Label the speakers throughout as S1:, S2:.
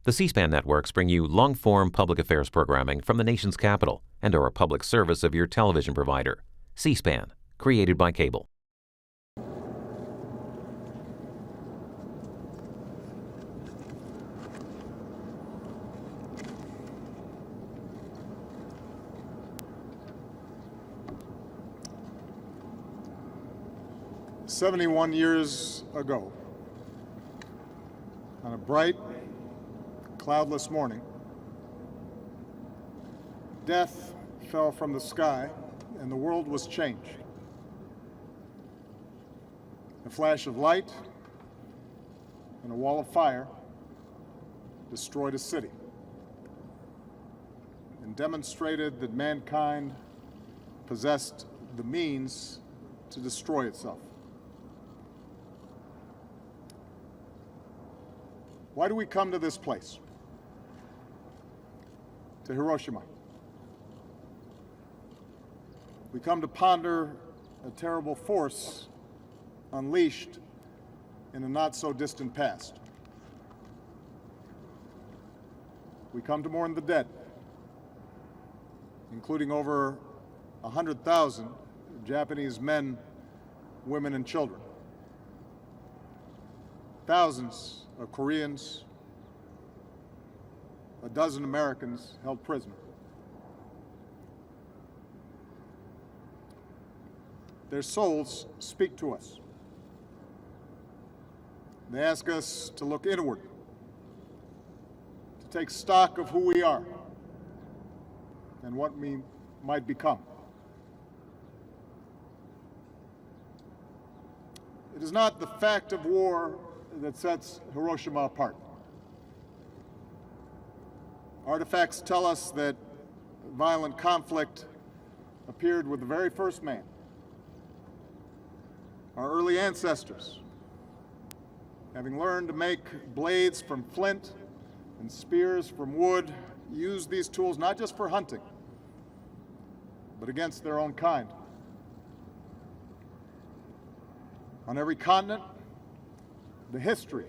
S1: The C-SPAN networks bring you long-form public affairs programming from the nation's capital and are a public service of your television provider. C-SPAN, created by cable.
S2: "71 years ago, on a bright, cloudless morning, death fell from the sky and the world was changed. A flash of light and a wall of fire destroyed a city and demonstrated that mankind possessed the means to destroy itself. Why do we come to this place, to Hiroshima? We come to ponder a terrible force unleashed in a not-so-distant past. We come to mourn the dead, including over 100,000 Japanese men, women, and children. Thousands of Koreans, a dozen Americans held prisoner. Their souls speak to us. They ask us to look inward, to take stock of who we are and what we might become. It is not the fact of war that sets Hiroshima apart. Artifacts tell us that violent conflict appeared with the very first man. Our early ancestors, having learned to make blades from flint and spears from wood, used these tools not just for hunting, but against their own kind. On every continent, the history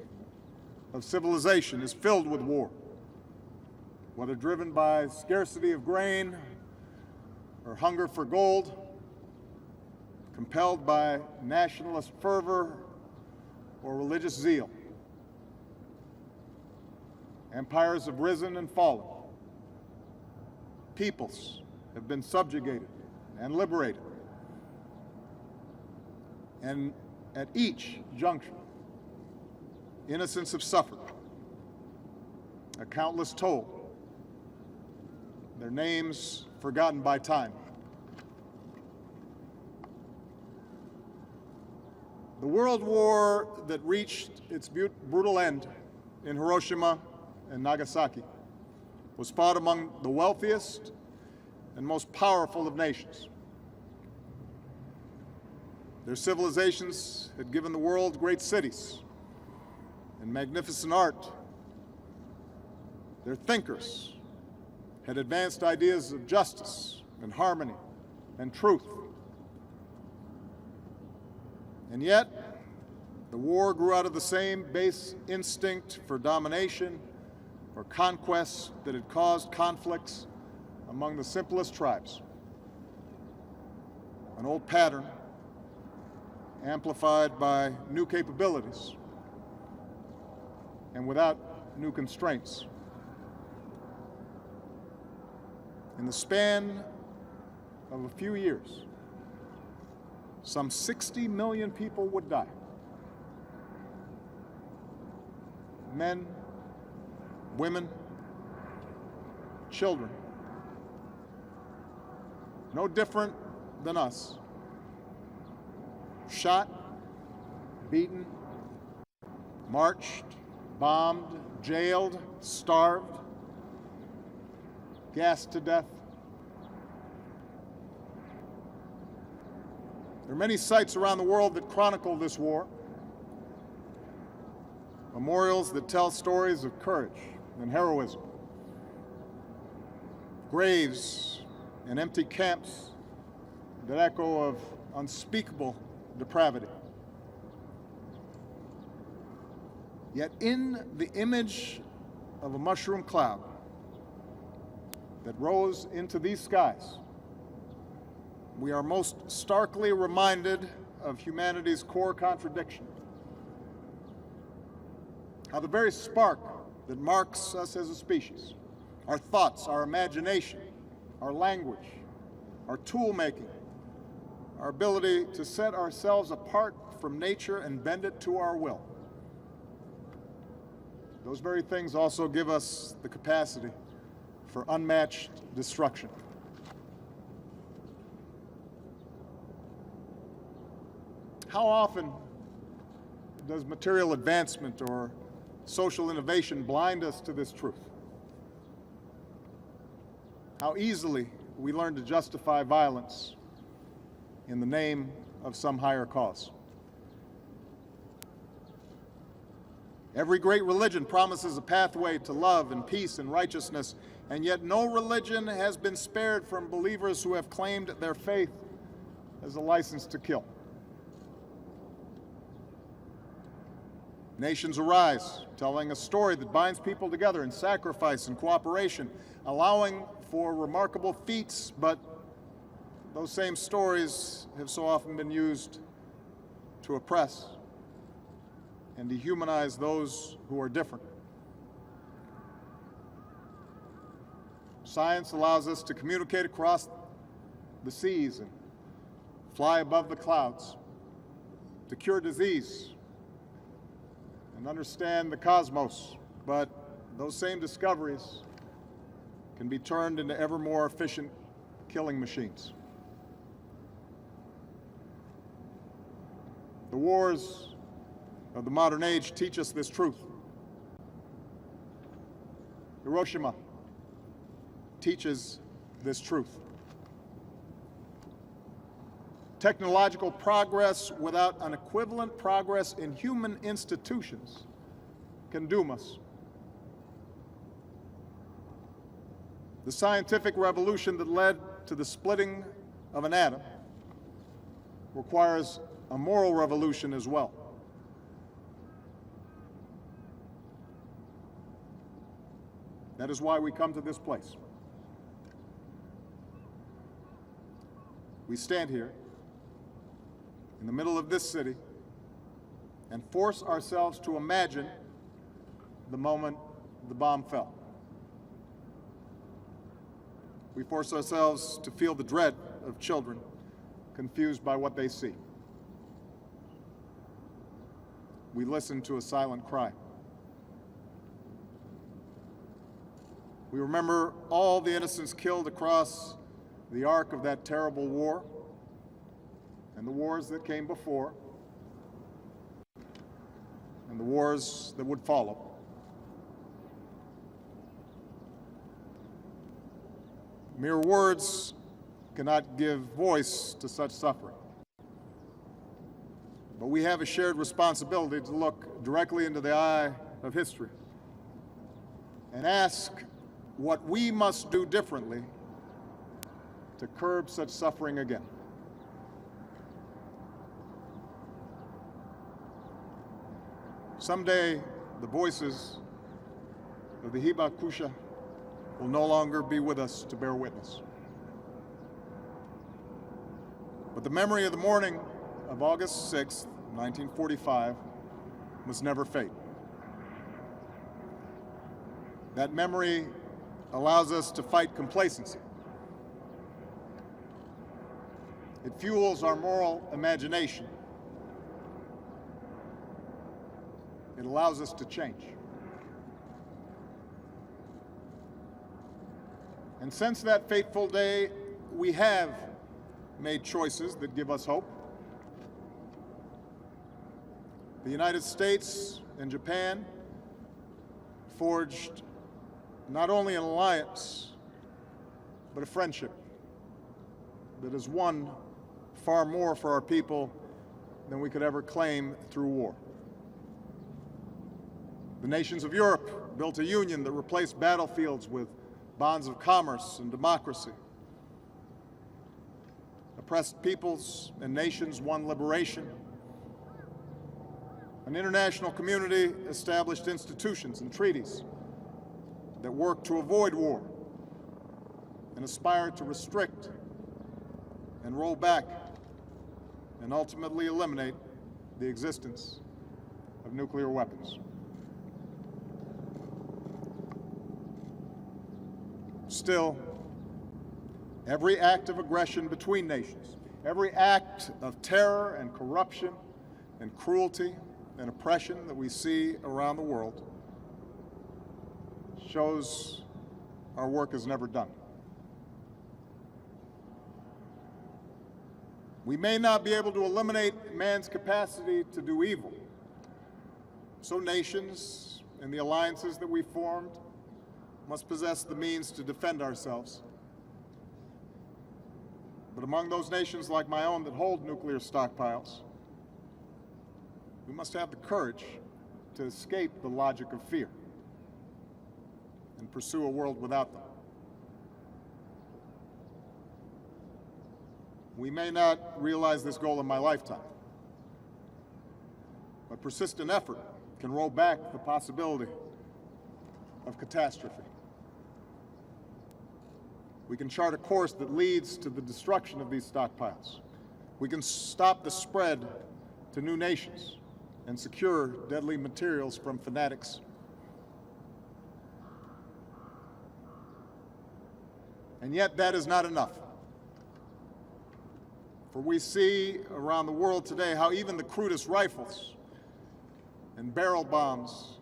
S2: of civilization is filled with war, whether driven by scarcity of grain or hunger for gold, compelled by nationalist fervor or religious zeal. Empires have risen and fallen. Peoples have been subjugated and liberated. And at each juncture, innocents have suffered a countless toll, their names forgotten by time. The world war that reached its brutal end in Hiroshima and Nagasaki was fought among the wealthiest and most powerful of nations. Their civilizations had given the world great cities and magnificent art. Their thinkers had advanced ideas of justice and harmony and truth. And yet, the war grew out of the same base instinct for domination or conquest that had caused conflicts among the simplest tribes. An old pattern amplified by new capabilities and without new constraints. In the span of a few years, some 60 million people would die. Men, women, children. No different than us. Shot, beaten, marched, bombed, jailed, starved, gassed to death. There are many sites around the world that chronicle this war. Memorials that tell stories of courage and heroism. Graves and empty camps that echo of unspeakable depravity. Yet in the image of a mushroom cloud that rose into these skies, we are most starkly reminded of humanity's core contradiction. How the very spark that marks us as a species, our thoughts, our imagination, our language, our tool-making, our ability to set ourselves apart from nature and bend it to our will, those very things also give us the capacity for unmatched destruction. How often does material advancement or social innovation blind us to this truth? How easily we learn to justify violence in the name of some higher cause. Every great religion promises a pathway to love and peace and righteousness, and yet no religion has been spared from believers who have claimed their faith as a license to kill. Nations arise, telling a story that binds people together in sacrifice and cooperation, allowing for remarkable feats, but those same stories have so often been used to oppress and dehumanize those who are different. Science allows us to communicate across the seas and fly above the clouds, to cure disease and understand the cosmos, but those same discoveries can be turned into ever more efficient killing machines. The wars of the modern age teach us this truth. Hiroshima teaches this truth. Technological progress without an equivalent progress in human institutions can doom us. The scientific revolution that led to the splitting of an atom requires a moral revolution as well. That is why we come to this place. We stand here in the middle of this city and force ourselves to imagine the moment the bomb fell. We force ourselves to feel the dread of children confused by what they see. We listen to a silent cry. We remember all the innocents killed across the arc of that terrible war and the wars that came before and the wars that would follow. Mere words cannot give voice to such suffering. But we have a shared responsibility to look directly into the eye of history and ask what we must do differently to curb such suffering again. Someday, the voices of the Hibakusha will no longer be with us to bear witness. But the memory of the morning of August 6th, 1945, must never fade. That memory allows us to fight complacency. It fuels our moral imagination. It allows us to change. And since that fateful day, we have made choices that give us hope. The United States and Japan forged not only an alliance, but a friendship that has won far more for our people than we could ever claim through war. The nations of Europe built a union that replaced battlefields with bonds of commerce and democracy. Oppressed peoples and nations won liberation. An international community established institutions and treaties that work to avoid war and aspire to restrict and roll back and ultimately eliminate the existence of nuclear weapons. Still, every act of aggression between nations, every act of terror and corruption and cruelty and oppression that we see around the world shows our work is never done. We may not be able to eliminate man's capacity to do evil. So nations and the alliances that we formed must possess the means to defend ourselves. But among those nations like my own that hold nuclear stockpiles, we must have the courage to escape the logic of fear and pursue a world without them. We may not realize this goal in my lifetime, but persistent effort can roll back the possibility of catastrophe. We can chart a course that leads to the destruction of these stockpiles. We can stop the spread to new nations and secure deadly materials from fanatics. And yet that is not enough. For we see around the world today how even the crudest rifles and barrel bombs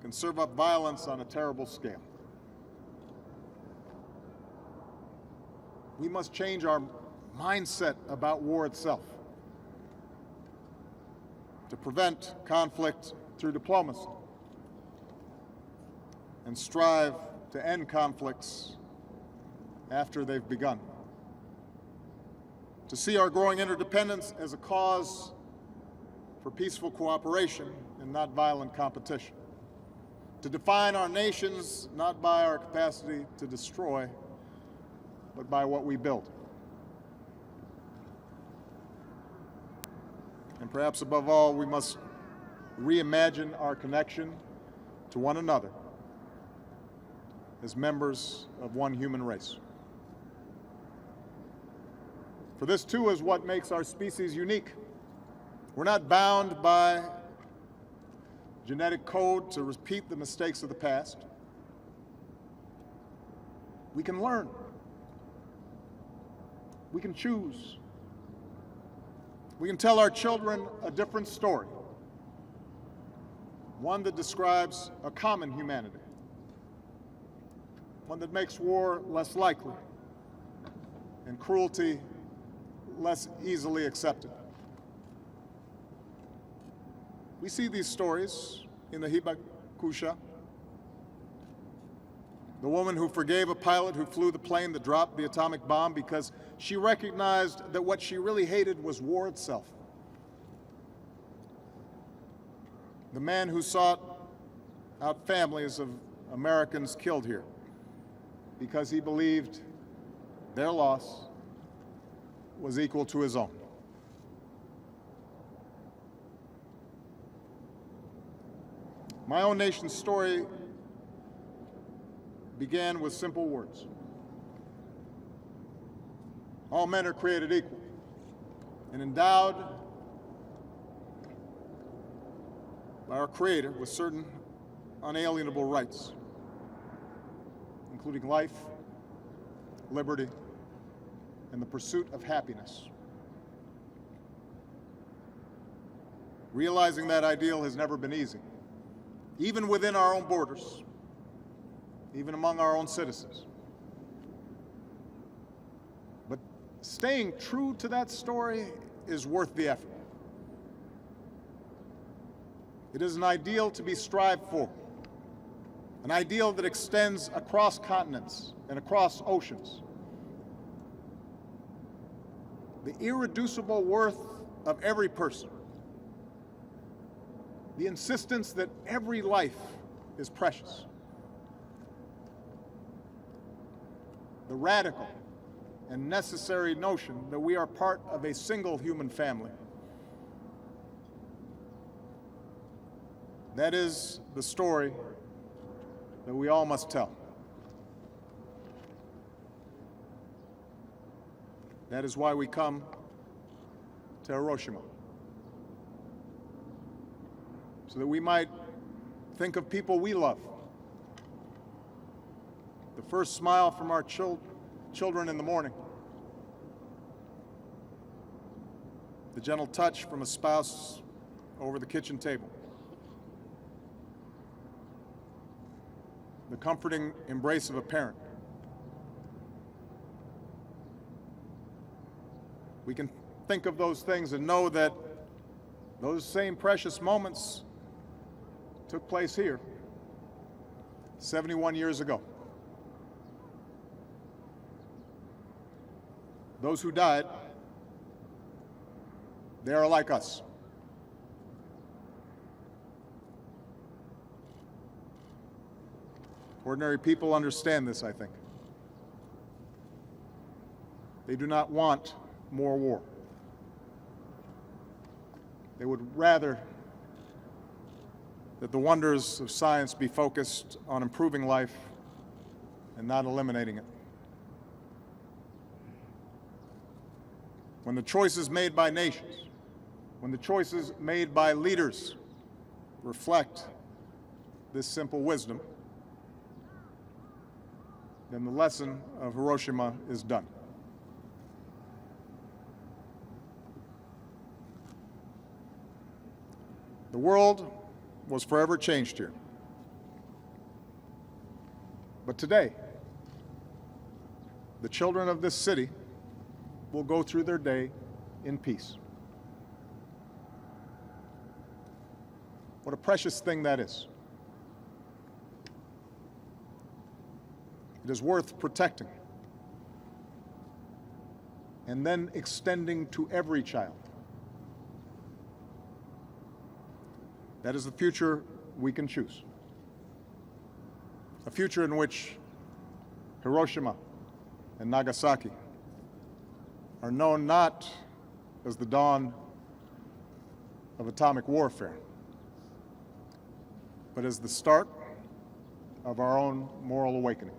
S2: can serve up violence on a terrible scale. We must change our mindset about war itself to prevent conflict through diplomacy and strive to end conflicts after they've begun. To see our growing interdependence as a cause for peaceful cooperation and not violent competition. To define our nations not by our capacity to destroy, but by what we build. And perhaps above all, we must reimagine our connection to one another as members of one human race. For this, too, is what makes our species unique. We're not bound by genetic code to repeat the mistakes of the past. We can learn. We can choose. We can tell our children a different story, one that describes a common humanity, one that makes war less likely and cruelty less easily accepted. We see these stories in the Hibakusha, the woman who forgave a pilot who flew the plane that dropped the atomic bomb because she recognized that what she really hated was war itself. The man who sought out families of Americans killed here because he believed their loss was equal to his own. My own nation's story began with simple words. All men are created equal and endowed by our Creator with certain unalienable rights, including life, liberty, and the pursuit of happiness. Realizing that ideal has never been easy, even within our own borders, even among our own citizens. But staying true to that story is worth the effort. It is an ideal to be strived for, an ideal that extends across continents and across oceans. The irreducible worth of every person, the insistence that every life is precious, the radical and necessary notion that we are part of a single human family. That is the story that we all must tell. That is why we come to Hiroshima, so that we might think of people we love. The first smile from our children in the morning, the gentle touch from a spouse over the kitchen table, the comforting embrace of a parent. We can think of those things and know that those same precious moments took place here 71 years ago. Those who died, they are like us. Ordinary people understand this, I think. They do not want more war. They would rather that the wonders of science be focused on improving life and not eliminating it. When the choices made by nations, when the choices made by leaders reflect this simple wisdom, then the lesson of Hiroshima is done. The world was forever changed here. But today, the children of this city will go through their day in peace. What a precious thing that is. It is worth protecting and then extending to every child. That is the future we can choose. A future in which Hiroshima and Nagasaki are known not as the dawn of atomic warfare, but as the start of our own moral awakening.